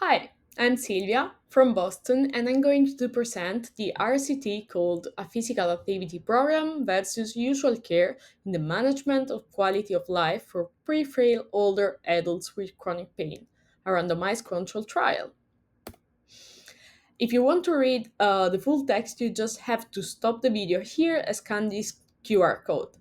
Hi, I'm Silvia from Boston, and I'm going to present the RCT called A Physical Activity Program versus Usual Care in the Management of Quality of Life for Pre-Frail Older Adults with Chronic Pain, a randomized control trial. If you want to read the full text, you just have to stop the video here and scan this QR code.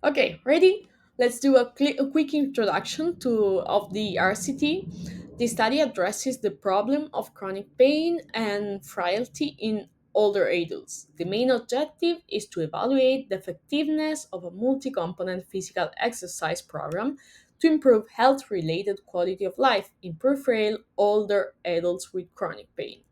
Okay, ready? Let's do a quick introduction of the RCT. The study addresses the problem of chronic pain and frailty in older adults. The main objective is to evaluate the effectiveness of a multi-component physical exercise program to improve health-related quality of life in frail older adults with chronic pain.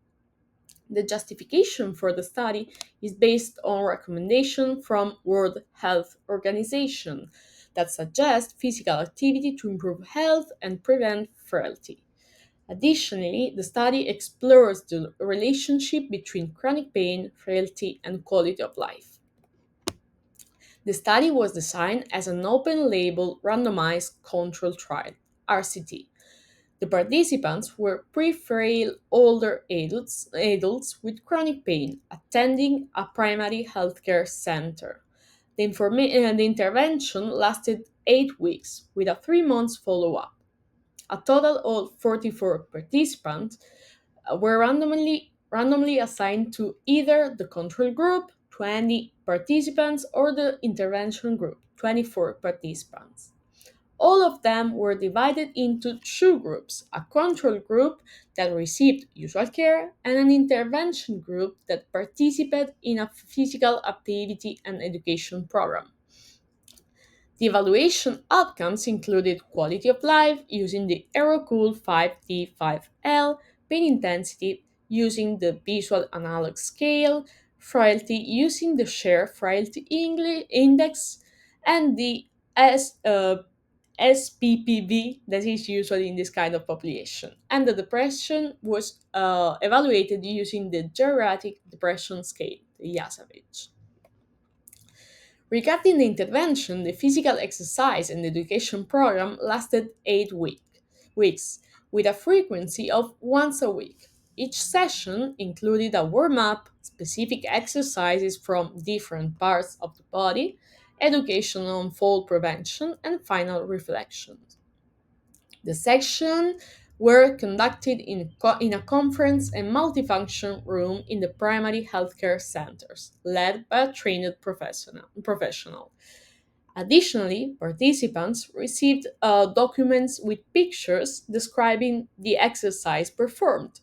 The justification for the study is based on recommendation from World Health Organization that suggest physical activity to improve health and prevent frailty. Additionally, the study explores the relationship between chronic pain, frailty, and quality of life. The study was designed as an open label randomized control trial, RCT. The participants were pre-frail older adults with chronic pain attending a primary healthcare center. The intervention lasted 8 weeks with a 3 month follow up. A total of 44 participants were randomly assigned to either the control group, 20 participants, or the intervention group, 24 participants. All of them were divided into two groups, a control group that received usual care and an intervention group that participated in a physical activity and education program. The evaluation outcomes included quality of life using the AeroCool 5D5L, pain intensity using the visual analog scale, frailty using the Share Frailty Index, and the SPPV that is usually in this kind of population. And the depression was evaluated using the geriatric depression scale, the YASAVICH. Regarding the intervention, the physical exercise and education program lasted 8 weeks, with a frequency of once a week. Each session included a warm up, specific exercises from different parts of the body, education on fall prevention, and final reflections. The section were conducted in a conference and multifunction room in the primary healthcare centers, led by a trained professional. Additionally, participants received documents with pictures describing the exercise performed.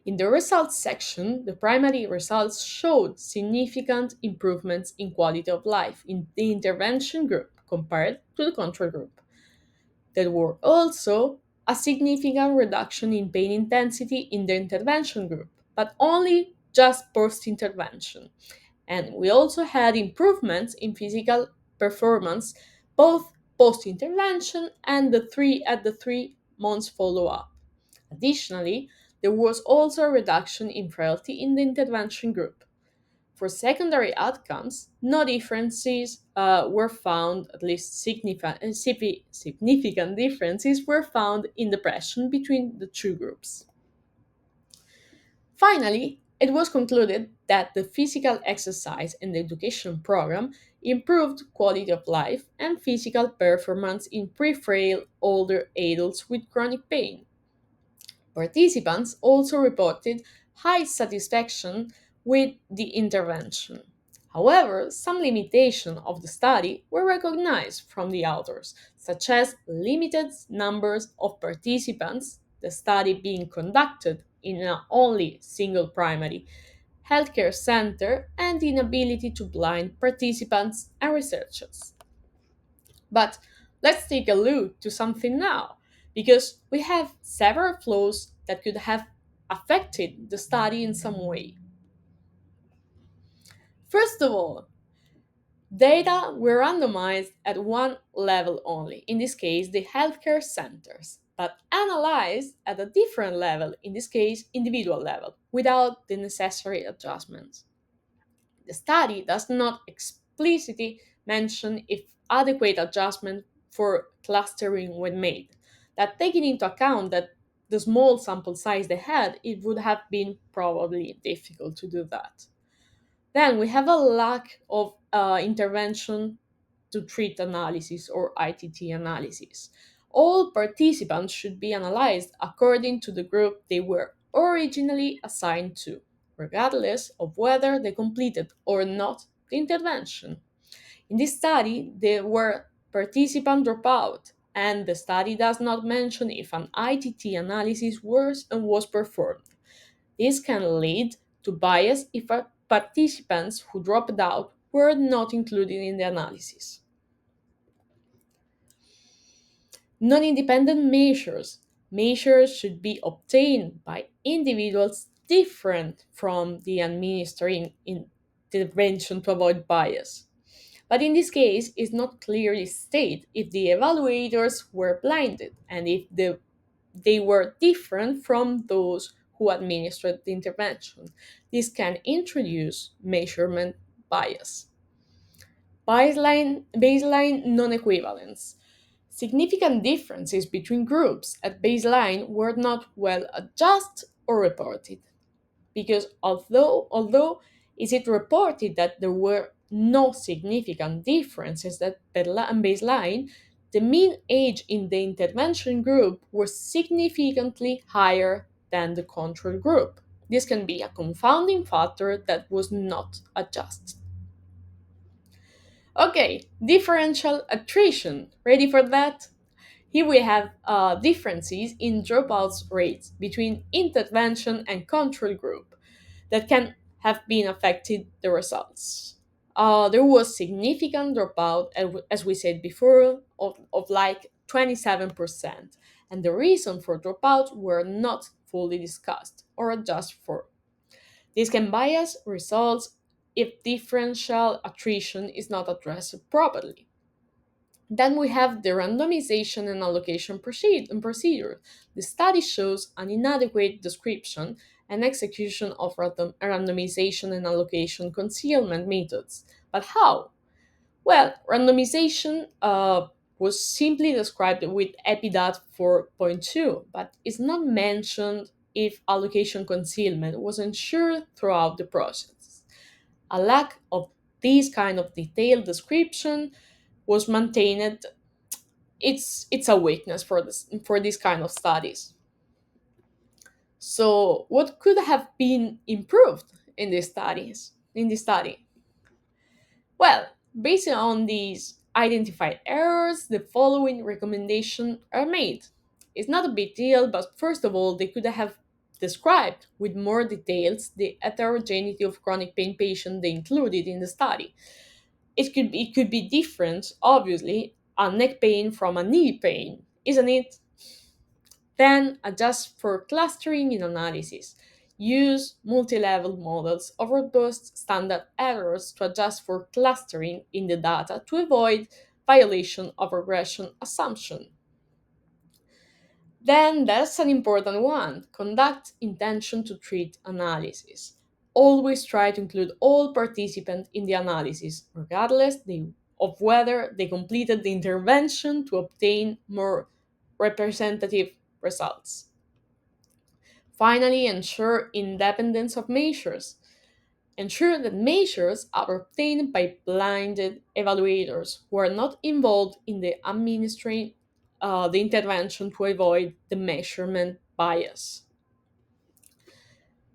In the results section, the primary results showed significant improvements in quality of life in the intervention group compared to the control group. There were also a significant reduction in pain intensity in the intervention group, but only just post intervention. And we also had improvements in physical performance both post intervention and at the 3 months follow up. Additionally, there was also a reduction in frailty in the intervention group. For secondary outcomes, no differences were found, at least significant differences were found in depression between the two groups. Finally, it was concluded that the physical exercise and education program improved quality of life and physical performance in pre-frail older adults with chronic pain. Participants also reported high satisfaction with the intervention. However, some limitations of the study were recognized from the authors, such as limited numbers of participants, the study being conducted in an only single primary healthcare center, and the inability to blind participants and researchers. But let's take a look to something now, because we have several flaws that could have affected the study in some way. First of all, data were randomized at one level only, in this case, the healthcare centers, but analyzed at a different level, in this case, individual level, without the necessary adjustments. The study does not explicitly mention if adequate adjustment for clustering were made. that taking into account that the small sample size they had, it would have been probably difficult to do that. Then we have a lack of intervention to treat analysis or ITT analysis. All participants should be analyzed according to the group they were originally assigned to, regardless of whether they completed or not the intervention. In this study, there were participant dropout, and the study does not mention if an ITT analysis was performed. This can lead to bias if participants who dropped out were not included in the analysis. Non independent measures. Measures should be obtained by individuals different from the administering intervention to avoid bias. But in this case, it's not clearly stated if the evaluators were blinded and if they were different from those who administered the intervention. This can introduce measurement bias. Baseline non equivalence. Significant differences between groups at baseline were not well adjusted or reported because although is it reported that there were no significant differences at baseline, the mean age in the intervention group was significantly higher than the control group. This can be a confounding factor that was not adjusted. Okay, differential attrition. Ready for that? Here we have differences in dropouts rates between intervention and control group that can have been affected the results. There was significant dropout, as we said before, of like 27%, and the reason for dropout were not fully discussed or adjusted for. This can bias results if differential attrition is not addressed properly. Then we have the randomization and allocation procedure. The study shows an inadequate description and execution of randomization and allocation concealment methods. But how? Well, randomization was simply described with EPIDAT 4.2, but is not mentioned if allocation concealment was ensured throughout the process. A lack of this kind of detailed description was maintained. It's a weakness for this kind of studies. So what could have been improved in these studies in this study? Well, based on these identified errors, the following recommendations are made. It's not a big deal, but first of all, they could have described with more details the heterogeneity of chronic pain patients they included in the study. It could be different, obviously, a neck pain from a knee pain, isn't it? Then adjust for clustering in analysis. Use multi-level models of robust standard errors to adjust for clustering in the data to avoid violation of regression assumption. Then that's an important one. Conduct intention to treat analysis. Always try to include all participants in the analysis, regardless of whether they completed the intervention to obtain more representative results. Finally, ensure independence of measures. Ensure that measures are obtained by blinded evaluators who are not involved in the administering the intervention to avoid the measurement bias.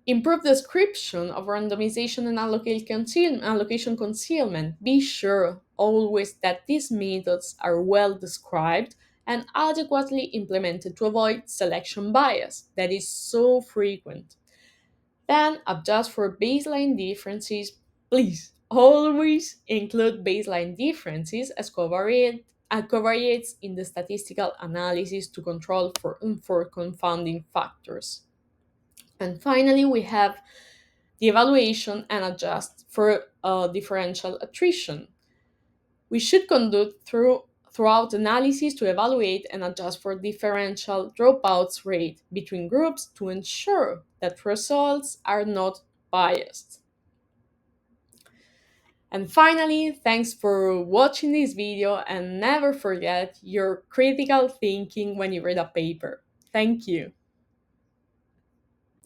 Improve description of randomization and allocation concealment. Be sure always that these methods are well described and adequately implemented to avoid selection bias that is so frequent. Then adjust for baseline differences. Please always include baseline differences as covariates in the statistical analysis to control for confounding factors. And finally, we have the evaluation and adjust for differential attrition. We should conduct throughout analysis to evaluate and adjust for differential dropouts rate between groups to ensure that results are not biased. And finally, thanks for watching this video and never forget your critical thinking when you read a paper. Thank you.